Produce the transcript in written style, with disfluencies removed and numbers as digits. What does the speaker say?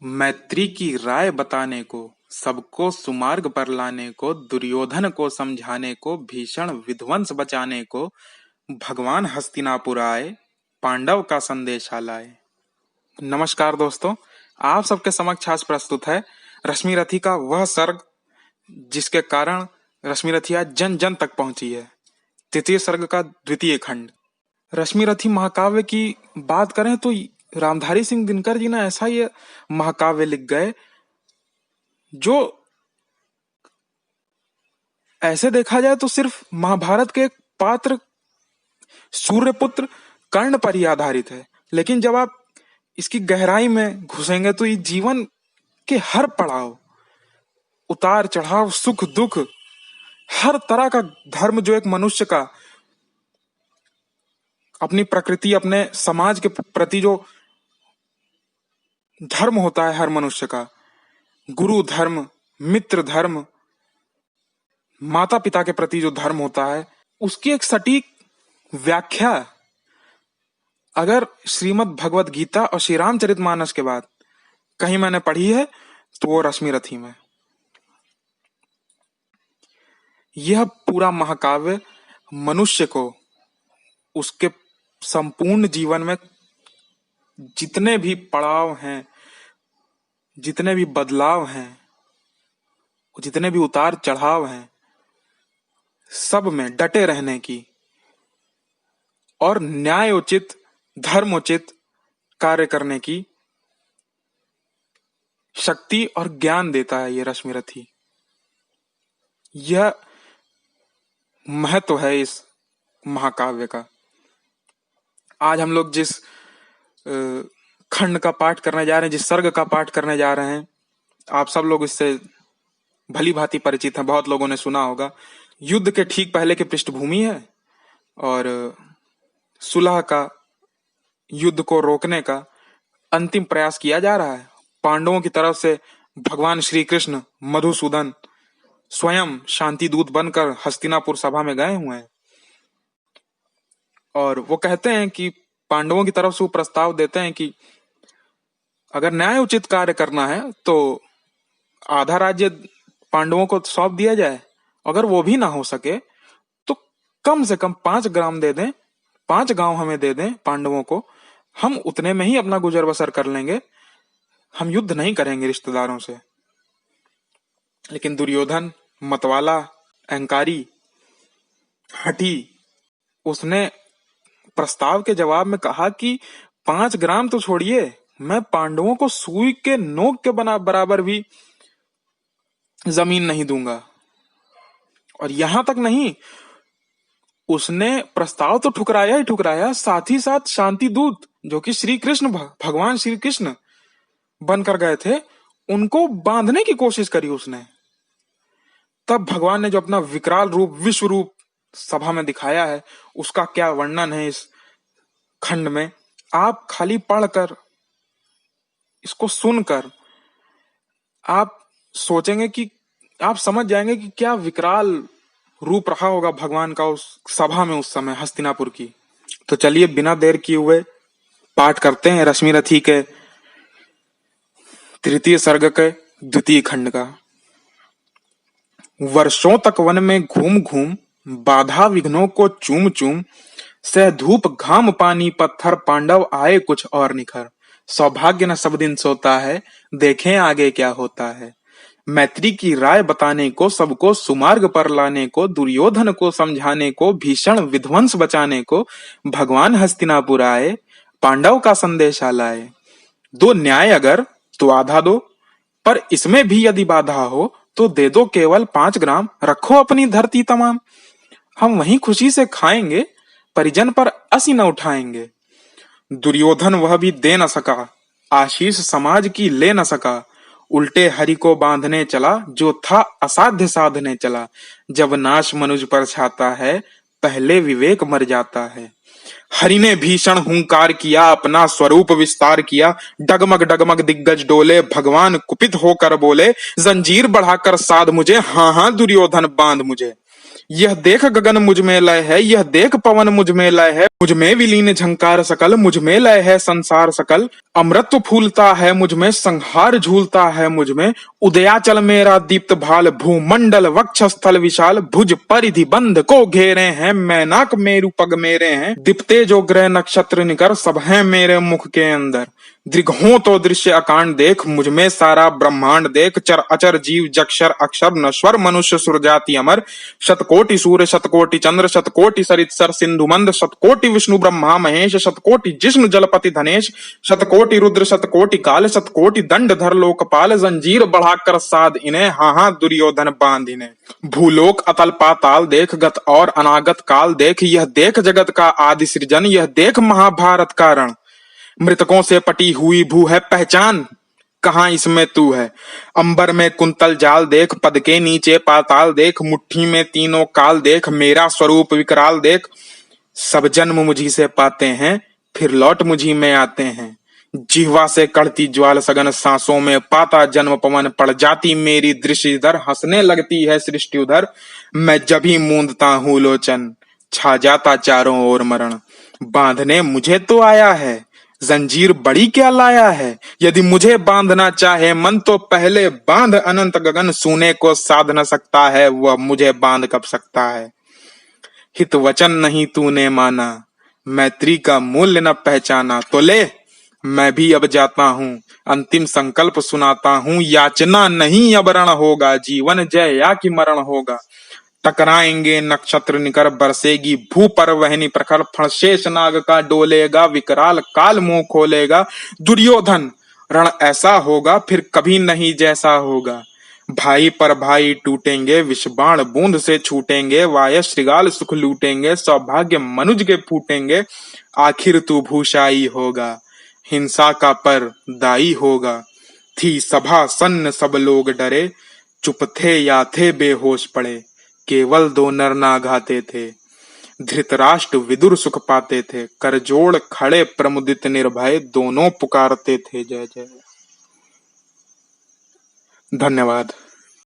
मैत्री की राय बताने को, सबको सुमार्ग पर लाने को, दुर्योधन को समझाने को, भीषण विध्वंस बचाने को, भगवान हस्तिनापुर आए, पांडव का संदेशा लाए। नमस्कार दोस्तों, आप सबके समक्ष आज प्रस्तुत है रश्मिरथी का वह सर्ग जिसके कारण रश्मिरथी आज जन जन तक पहुंची है। तृतीय सर्ग का द्वितीय खंड। रश्मिरथी महाकाव्य की बात करें तो रामधारी सिंह दिनकर जी ने ऐसा ये महाकाव्य लिख गए जो ऐसे देखा जाए तो सिर्फ महाभारत के एक पात्र सूर्यपुत्र कर्ण पर ही आधारित है, लेकिन जब आप इसकी गहराई में घुसेंगे तो ये जीवन के हर पड़ाव, उतार चढ़ाव, सुख दुख, हर तरह का धर्म जो एक मनुष्य का अपनी प्रकृति, अपने समाज के प्रति जो धर्म होता है हर मनुष्य का, गुरु धर्म, मित्र धर्म, माता पिता के प्रति जो धर्म होता है, उसकी एक सटीक व्याख्या अगर श्रीमद् भगवत गीता और श्री रामचरितमानस के बाद कहीं मैंने पढ़ी है तो वो रश्मिरथी में। यह पूरा महाकाव्य मनुष्य को उसके संपूर्ण जीवन में जितने भी पड़ाव हैं, जितने भी बदलाव हैं, जितने भी उतार चढ़ाव हैं, सब में डटे रहने की और न्यायोचित, धर्मोचित कार्य करने की शक्ति और ज्ञान देता है ये रश्मिरथी। यह महत्व है इस महाकाव्य का। आज हम लोग जिस खंड का पाठ करने जा रहे हैं, जिस सर्ग का पाठ करने जा रहे हैं, आप सब लोग इससे भली भांति परिचित हैं, बहुत लोगों ने सुना होगा। युद्ध के ठीक पहले की पृष्ठभूमि है और सुलह का, युद्ध को रोकने का अंतिम प्रयास किया जा रहा है। पांडवों की तरफ से भगवान श्री कृष्ण मधुसूदन स्वयं शांति दूत बनकर हस्तिनापुर सभा में गए हुए हैं और वो कहते हैं कि पांडवों की तरफ से वो प्रस्ताव देते हैं कि अगर न्याय उचित कार्य करना है तो आधा राज्य पांडवों को सौंप दिया जाए, अगर वो भी ना हो सके तो कम से कम 5 ग्राम दे दें, 5 गांव हमें दे दें पांडवों को, हम उतने में ही अपना गुजर बसर कर लेंगे, हम युद्ध नहीं करेंगे रिश्तेदारों से। लेकिन दुर्योधन मतवाला, अहंकारी, हठी, उसने प्रस्ताव के जवाब में कहा कि 5 ग्राम तो छोड़िए, मैं पांडवों को सुई के नोक के बराबर भी जमीन नहीं दूंगा। और यहां तक नहीं, उसने प्रस्ताव तो ठुकराया ही ठुकराया, साथ ही साथ शांति दूत जो कि श्री कृष्ण, भगवान श्री कृष्ण बनकर गए थे, उनको बांधने की कोशिश करी उसने। तब भगवान ने जो अपना विकराल रूप, विश्व रूप सभा में दिखाया है, उसका क्या वर्णन है इस खंड में। आप खाली पढ़कर, इसको सुनकर आप सोचेंगे कि, आप समझ जाएंगे कि क्या विकराल रूप रहा होगा भगवान का उस सभा में उस समय हस्तिनापुर की। तो चलिए बिना देर किए हुए पाठ करते हैं रश्मिरथी के तृतीय सर्ग के द्वितीय खंड का। वर्षों तक वन में घूम घूम, बाधा विघ्नों को चूम चूम, सह धूप घाम पानी पत्थर, पांडव आए कुछ और निखर। सौभाग्य न सब दिन सोता है, देखें आगे क्या होता है। मैत्री की राय बताने को, सबको सुमार्ग पर लाने को, दुर्योधन को समझाने को, भीषण विध्वंस बचाने को, भगवान हस्तिनापुर आए, पांडव का संदेशा लाए। दो न्याय अगर तो आधा दो, पर इसमें भी यदि बाधा हो तो दे दो केवल 5 ग्राम, रखो अपनी धरती तमाम। हम वहीं खुशी से खाएंगे, परिजन पर असी न उठाएंगे। दुर्योधन वह भी दे न सका, आशीष समाज की ले न सका। उल्टे हरि को बांधने चला, जो था असाध्य साधने चला। जब नाश मनुज पर छाता है, पहले विवेक मर जाता है। हरि ने भीषण हुंकार किया, अपना स्वरूप विस्तार किया। डगमग डगमग दिग्गज डोले, भगवान कुपित होकर बोले, जंजीर बढ़ाकर साध मुझे, हाँ हाँ दुर्योधन बांध मुझे। यह देख गगन मुझ में लय है, यह देख पवन मुझ में लय है, मुझ में विलीन झंकार सकल, मुझ में लय है संसार सकल। अमृत फूलता है मुझ में, संहार झूलता है मुझ में, उदयाचल मेरा दीप्त भाल, भूमंडल वक्षस्थल विशाल, भुज परिधि बंध को घेरे हैं, मैनाक मेरु पग मेरे हैं, दीप्ते जो ग्रह नक्षत्र निकर, सब हैं मेरे मुख के अंदर। दृघों तो दृश्य अकांड देख, मुझ में सारा ब्रह्मांड देख, चर अचर जीव जक्षर अक्षर नश्वर मनुष्य सुरजाति अमर, शतकोटि सूर्य शतकोटि चंद्र, शतकोटि सरित्सर सिंधु मंद, शतकोटि विष्णु ब्रह्मा महेश, शतकोटि जिष्णु जलपति धनेश, शतकोटि रुद्र शतकोटि काल, शतकोटि दंडधर लोकपाल, जंजीर बढ़ाकर साध इन्हें, हाँ दुर्योधन बांध इन्हें। भूलोक अतल पाताल देख, गत और अनागत काल देख, यह देख जगत का आदि सृजन, यह देख महाभारत का रण। मृतकों से पटी हुई भू है पहचान, कहां इसमें तू है। अंबर में कुंतल जाल देख, पद के नीचे पाताल देख, मुट्ठी में तीनों काल देख, मेरा स्वरूप विकराल देख। सब जन्म मुझी से पाते हैं, फिर लौट मुझी में आते हैं। जिह्वा से कढ़ती ज्वाल सघन, सांसों में पाता जन्म पवन, पड़ जाती मेरी दृष्टि इधर, हंसने लगती है सृष्टि उधर। मैं जब ही मूंदता हूं लोचन, छा जाता चारों ओर मरण। बांधने मुझे तो आया है, जंजीर बड़ी क्या लाया है। यदि मुझे बांधना चाहे मन, तो पहले बांध अनंत गगन। सोने को साध न सकता है, वह मुझे बांध कब सकता है। हित वचन नहीं तूने माना, मैत्री का मूल्य न पहचाना, तो ले मैं भी अब जाता हूँ, अंतिम संकल्प सुनाता हूँ। याचना नहीं अब रण होगा, जीवन जय या कि मरण होगा। टकराएंगे नक्षत्र निकर, बरसेगी भू पर वहनी प्रखर, फण शेष नाग का डोलेगा, विकराल काल मुंह खोलेगा। दुर्योधन रण ऐसा होगा, फिर कभी नहीं जैसा होगा। भाई पर भाई टूटेंगे, विषबाण बूंद से छूटेंगे, वाय श्रृगाल सुख लूटेंगे, सौभाग्य मनुज के फूटेंगे। आखिर तू भूषाई होगा, हिंसा का पर दाई होगा। थी सभा सन्न सब लोग डरे, चुप थे या थे बेहोश पड़े। केवल दो नर नाघाते थे, धृतराष्ट्र विदुर सुख पाते थे। करजोड़ खड़े प्रमुदित निर्भय, दोनों पुकारते थे जय जय। धन्यवाद।